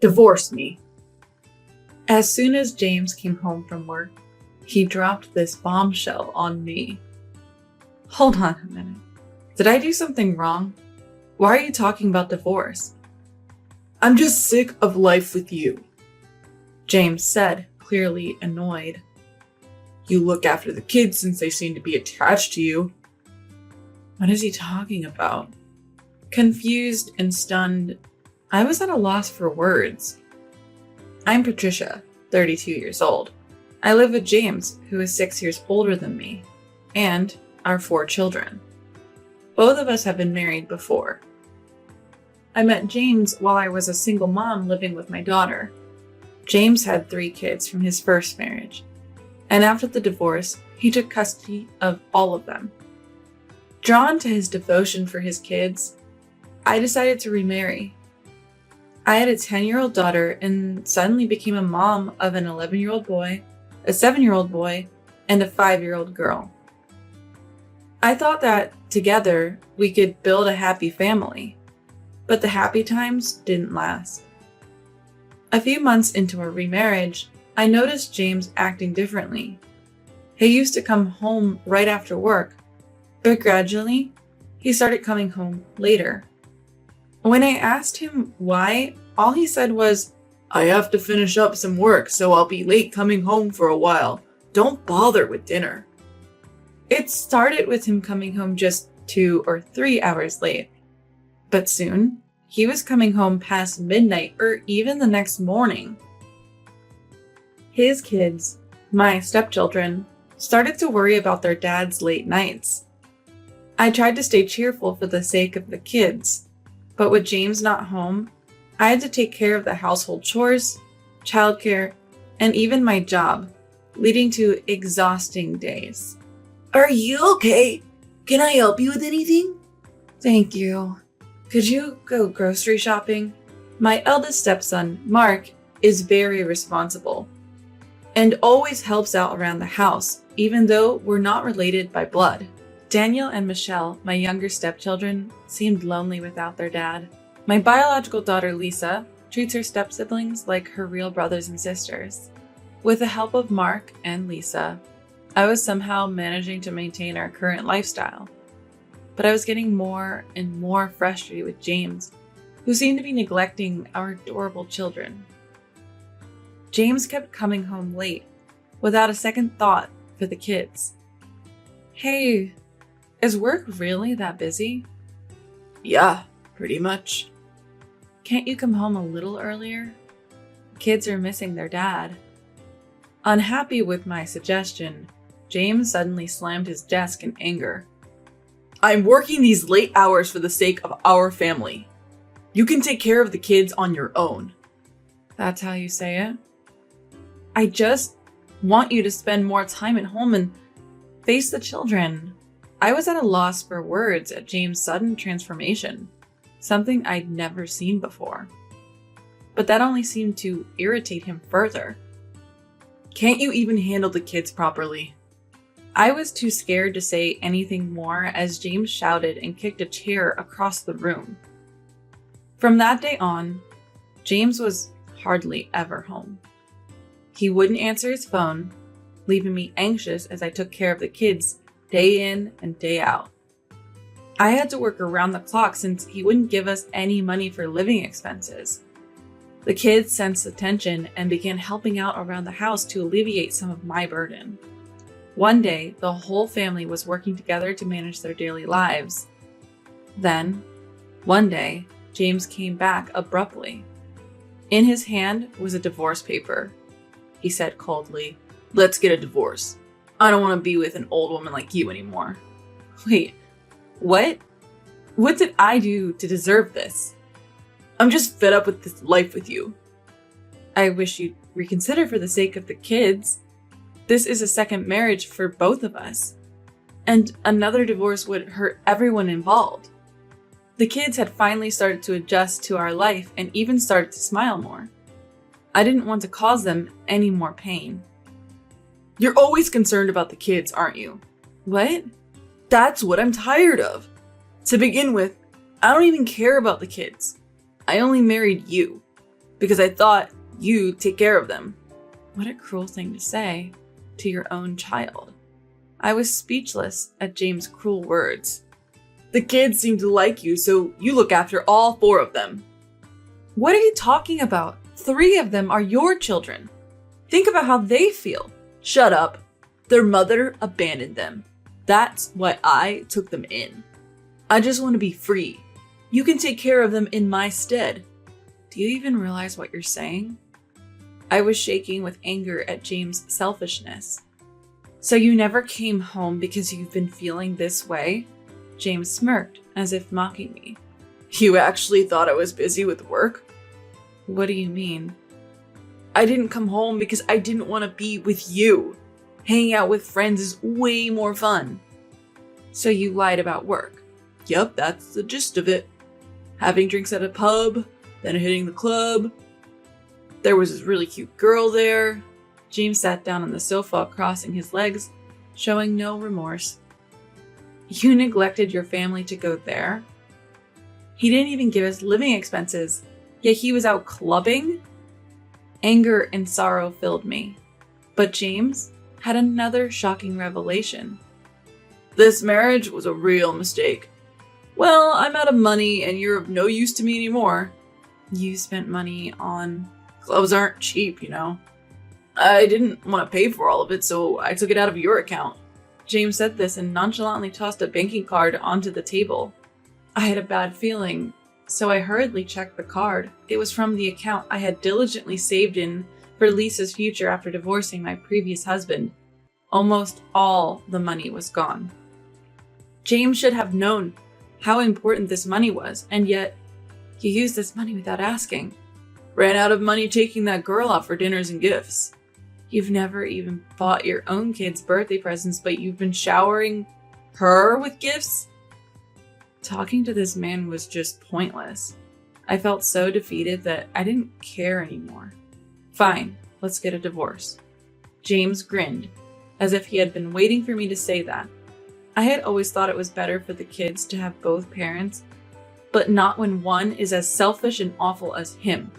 Divorce me. As soon as James came home from work, he dropped this bombshell on me. Hold on a minute. Did I do something wrong? Why are you talking about divorce? I'm just sick of life with you, James said, clearly annoyed. You look after the kids since they seem to be attached to you. What is he talking about? Confused and stunned, I was at a loss for words. I'm Patricia, 32 years old. I live with James, who is 6 years older than me, and our 4 children. Both of us have been married before. I met James while I was a single mom living with my daughter. James had 3 kids from his first marriage, and after the divorce, he took custody of all of them. Drawn to his devotion for his kids, I decided to remarry. I had a 10-year-old daughter and suddenly became a mom of an 11-year-old boy, a 7-year-old boy, and a 5-year-old girl. I thought that together we could build a happy family, but the happy times didn't last. A few months into our remarriage, I noticed James acting differently. He used to come home right after work, but gradually, he started coming home later. When I asked him why, all he said was, I have to finish up some work, so I'll be late coming home for a while. Don't bother with dinner. It started with him coming home just 2 or 3 hours late. But soon, he was coming home past midnight or even the next morning. His kids, my stepchildren, started to worry about their dad's late nights. I tried to stay cheerful for the sake of the kids, but with James not home, I had to take care of the household chores, childcare, and even my job, leading to exhausting days. Are you okay? Can I help you with anything? Thank you. Could you go grocery shopping? My eldest stepson, Mark, is very responsible and always helps out around the house, even though we're not related by blood. Daniel and Michelle, my younger stepchildren, seemed lonely without their dad. My biological daughter Lisa treats her step-siblings like her real brothers and sisters. With the help of Mark and Lisa, I was somehow managing to maintain our current lifestyle. But I was getting more and more frustrated with James, who seemed to be neglecting our adorable children. James kept coming home late, without a second thought for the kids. Hey, is work really that busy? Yeah, pretty much. Can't you come home a little earlier? Kids are missing their dad. Unhappy with my suggestion, James suddenly slammed his desk in anger. I'm working these late hours for the sake of our family. You can take care of the kids on your own. That's how you say it? I just want you to spend more time at home and face the children. I was at a loss for words at James' sudden transformation, something I'd never seen before. But that only seemed to irritate him further. Can't you even handle the kids properly? I was too scared to say anything more as James shouted and kicked a chair across the room. From that day on, James was hardly ever home. He wouldn't answer his phone, leaving me anxious as I took care of the kids day in and day out. I had to work around the clock since he wouldn't give us any money for living expenses. The kids sensed the tension and began helping out around the house to alleviate some of my burden. One day, the whole family was working together to manage their daily lives. Then, one day, James came back abruptly. In his hand was a divorce paper. He said coldly, Let's get a divorce. I don't want to be with an old woman like you anymore. Wait, what? What did I do to deserve this? I'm just fed up with this life with you. I wish you'd reconsider for the sake of the kids. This is a second marriage for both of us, and another divorce would hurt everyone involved. The kids had finally started to adjust to our life and even started to smile more. I didn't want to cause them any more pain. You're always concerned about the kids, aren't you? What? That's what I'm tired of. To begin with, I don't even care about the kids. I only married you. because I thought you'd take care of them. What a cruel thing to say to your own child. I was speechless at James' cruel words. The kids seem to like you, so you look after all 4 of them. What are you talking about? 3 of them are your children. Think about how they feel. Shut up. Their mother abandoned them. That's why I took them in. I just want to be free. You can take care of them in my stead. Do you even realize what you're saying? I was shaking with anger at James' selfishness. So you never came home because you've been feeling this way? James smirked, as if mocking me. You actually thought I was busy with work? What do you mean? I didn't come home because I didn't want to be with you. Hanging out with friends is way more fun. So you lied about work? Yep, that's the gist of it. Having drinks at a pub, then hitting the club. There was this really cute girl there. James sat down on the sofa, crossing his legs, showing no remorse. You neglected your family to go there? He didn't even give us living expenses, yet he was out clubbing? Anger and sorrow filled me. But James had another shocking revelation. This marriage was a real mistake. Well, I'm out of money and you're of no use to me anymore. You spent money on... Clubs aren't cheap, you know. I didn't want to pay for all of it, so I took it out of your account. James said this and nonchalantly tossed a banking card onto the table. I had a bad feeling, so I hurriedly checked the card. It was from the account I had diligently saved in for Lisa's future after divorcing my previous husband. Almost all the money was gone. James should have known how important this money was, and yet he used this money without asking. Ran out of money taking that girl out for dinners and gifts. You've never even bought your own kids' birthday presents, but you've been showering her with gifts? Talking to this man was just pointless. I felt so defeated that I didn't care anymore. Fine, let's get a divorce. James grinned, as if he had been waiting for me to say that. I had always thought it was better for the kids to have both parents, but not when one is as selfish and awful as him.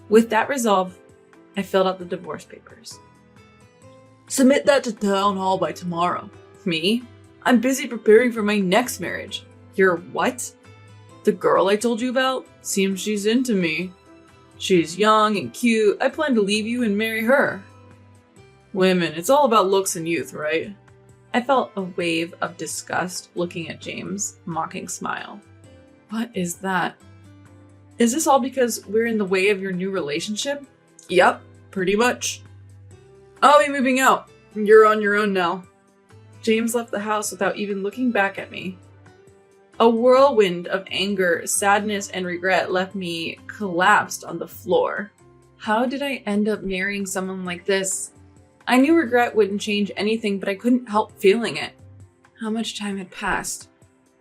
With that resolve, I filled out the divorce papers. Submit that to town hall by tomorrow. Me? I'm busy preparing for my next marriage. Your what? The girl I told you about? Seems she's into me. She's young and cute. I plan to leave you and marry her. Women, it's all about looks and youth, right? I felt a wave of disgust looking at James' mocking smile. What is that? Is this all because we're in the way of your new relationship? Yep, pretty much. I'll be moving out. You're on your own now. James left the house without even looking back at me. A whirlwind of anger, sadness, and regret left me collapsed on the floor. How did I end up marrying someone like this? I knew regret wouldn't change anything, but I couldn't help feeling it. How much time had passed?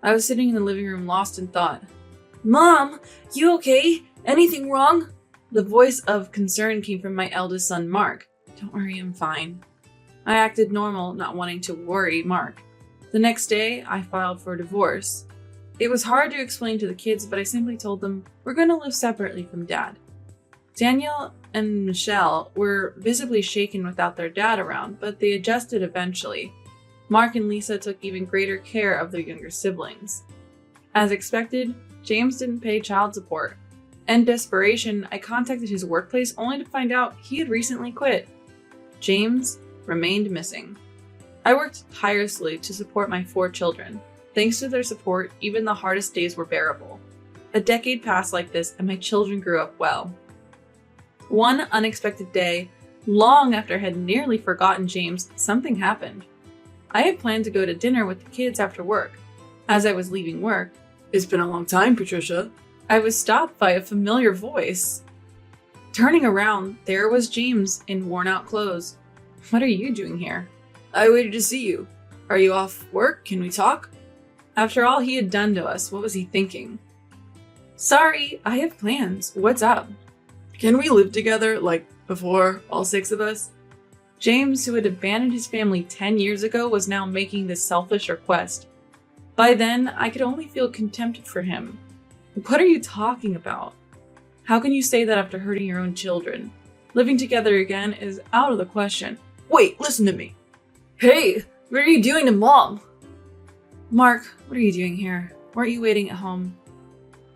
I was sitting in the living room lost in thought. Mom, you okay? Anything wrong? The voice of concern came from my eldest son, Mark. Don't worry, I'm fine. I acted normal, not wanting to worry Mark. The next day, I filed for divorce. It was hard to explain to the kids, but I simply told them we're going to live separately from Dad. Danielle and Michelle were visibly shaken without their dad around, but they adjusted eventually. Mark and Lisa took even greater care of their younger siblings. As expected, James didn't pay child support. In desperation, I contacted his workplace only to find out he had recently quit. James remained missing. I worked tirelessly to support my 4 children. Thanks to their support, even the hardest days were bearable. A decade passed like this, and my children grew up well. One unexpected day, long after I had nearly forgotten James, something happened. I had planned to go to dinner with the kids after work. As I was leaving work, It's been a long time, Patricia. I was stopped by a familiar voice. Turning around, there was James in worn-out clothes. What are you doing here? I waited to see you. Are you off work? Can we talk? After all he had done to us, what was he thinking? Sorry, I have plans. What's up? Can we live together like before, all 6 of us? James, who had abandoned his family 10 years ago, was now making this selfish request. By then, I could only feel contempt for him. What are you talking about? How can you say that after hurting your own children? Living together again is out of the question. Wait, listen to me. Hey, what are you doing to Mom? Mark, what are you doing here? Weren't you waiting at home?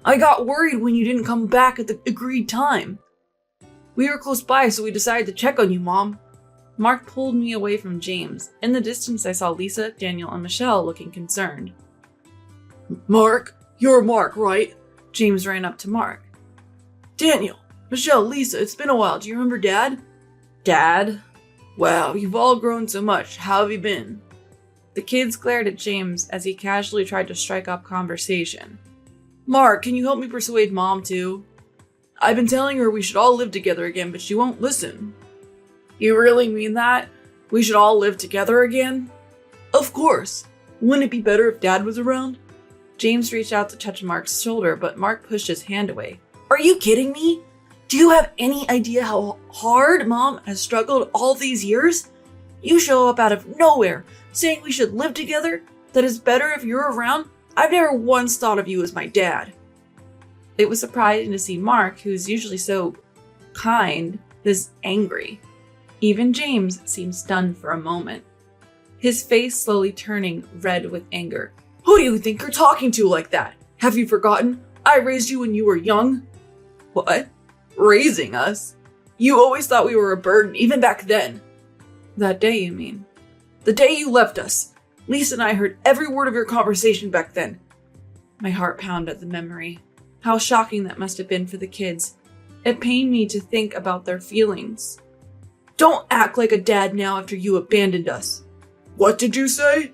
I got worried when you didn't come back at the agreed time. We were close by, so we decided to check on you, Mom. Mark pulled me away from James. In the distance, I saw Lisa, Daniel, and Michelle looking concerned. Mark, you're Mark, right? James ran up to Mark. Daniel, Michelle, Lisa, it's been a while. Do you remember Dad? Dad? Wow, you've all grown so much. How have you been? The kids glared at James as he casually tried to strike up conversation. Mark, can you help me persuade Mom too? I've been telling her we should all live together again, but she won't listen. You really mean that? We should all live together again? Of course. Wouldn't it be better if Dad was around? James reached out to touch Mark's shoulder, but Mark pushed his hand away. Are you kidding me? Do you have any idea how hard Mom has struggled all these years? You show up out of nowhere, saying we should live together, that it's better if you're around. I've never once thought of you as my dad. It was surprising to see Mark, who's usually so kind, this angry. Even James seemed stunned for a moment, his face slowly turning red with anger. Who do you think you're talking to like that? Have you forgotten? I raised you when you were young. What? Raising us? You always thought we were a burden, even back then. That day, you mean? The day you left us. Lisa and I heard every word of your conversation back then. My heart pounded at the memory. How shocking that must have been for the kids. It pained me to think about their feelings. Don't act like a dad now after you abandoned us. What did you say?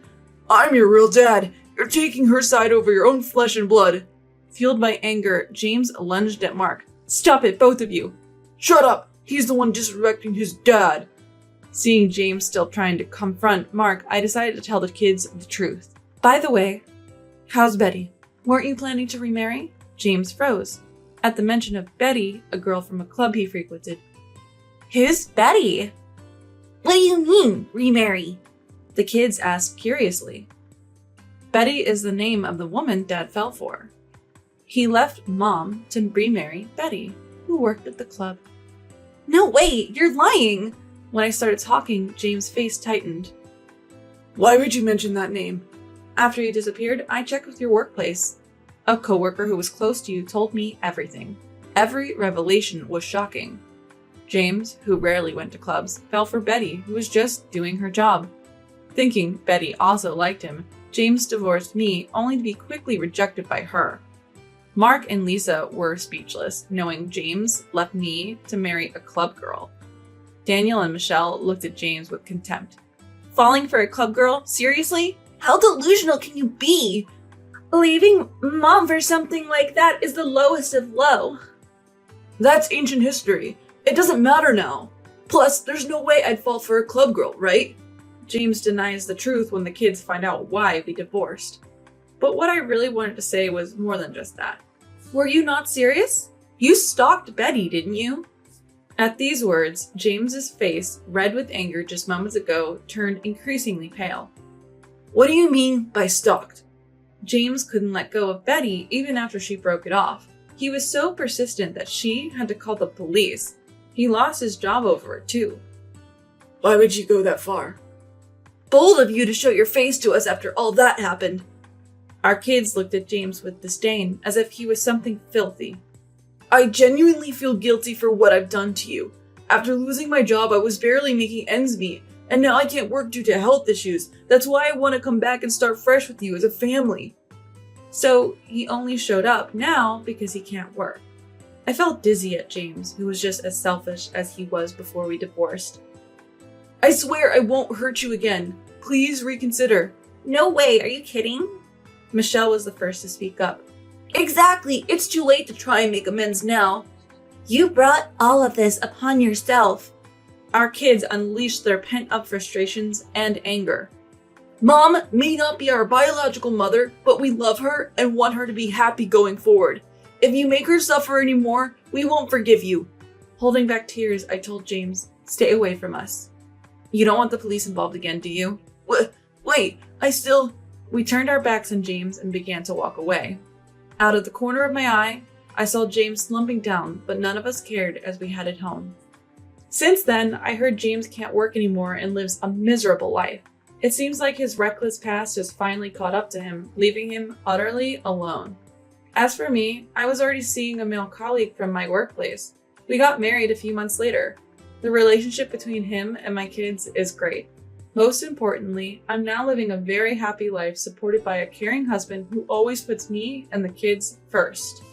I'm your real dad. You're taking her side over your own flesh and blood. Fueled by anger, James lunged at Mark. Stop it, both of you. Shut up. He's the one disrespecting his dad. Seeing James still trying to confront Mark, I decided to tell the kids the truth. By the way, how's Betty? Weren't you planning to remarry? James froze. At the mention of Betty, a girl from a club he frequented. Who's Betty? What do you mean, remarry? The kids asked curiously. Betty is the name of the woman Dad fell for. He left Mom to remarry Betty, who worked at the club. No way, you're lying! When I started talking, James' face tightened. Why would you mention that name? After you disappeared, I checked with your workplace. A coworker who was close to you told me everything. Every revelation was shocking. James, who rarely went to clubs, fell for Betty, who was just doing her job. Thinking Betty also liked him, James divorced me, only to be quickly rejected by her. Mark and Lisa were speechless, knowing James left me to marry a club girl. Daniel and Michelle looked at James with contempt. Falling for a club girl? Seriously? How delusional can you be? Leaving Mom for something like that is the lowest of low. That's ancient history. It doesn't matter now. Plus, there's no way I'd fall for a club girl, right? James denies the truth when the kids find out why we divorced. But what I really wanted to say was more than just that. Were you not serious? You stalked Betty, didn't you? At these words, James's face, red with anger just moments ago, turned increasingly pale. What do you mean by stalked? James couldn't let go of Betty even after she broke it off. He was so persistent that she had to call the police. He lost his job over it too. Why would you go that far? Bold of you to show your face to us after all that happened. Our kids looked at James with disdain, as if he was something filthy. I genuinely feel guilty for what I've done to you. After losing my job, I was barely making ends meet, and now I can't work due to health issues. That's why I want to come back and start fresh with you as a family. So he only showed up now because he can't work. I felt dizzy at James, who was just as selfish as he was before we divorced. I swear I won't hurt you again. Please reconsider. No way, are you kidding? Michelle was the first to speak up. Exactly, it's too late to try and make amends now. You brought all of this upon yourself. Our kids unleashed their pent-up frustrations and anger. Mom may not be our biological mother, but we love her and want her to be happy going forward. If you make her suffer anymore, we won't forgive you. Holding back tears, I told James, stay away from us. You don't want the police involved again, do you? Wait, We turned our backs on James and began to walk away. Out of the corner of my eye, I saw James slumping down, but none of us cared as we headed home. Since then, I heard James can't work anymore and lives a miserable life. It seems like his reckless past has finally caught up to him, leaving him utterly alone. As for me, I was already seeing a male colleague from my workplace. We got married a few months later. The relationship between him and my kids is great. Most importantly, I'm now living a very happy life supported by a caring husband who always puts me and the kids first.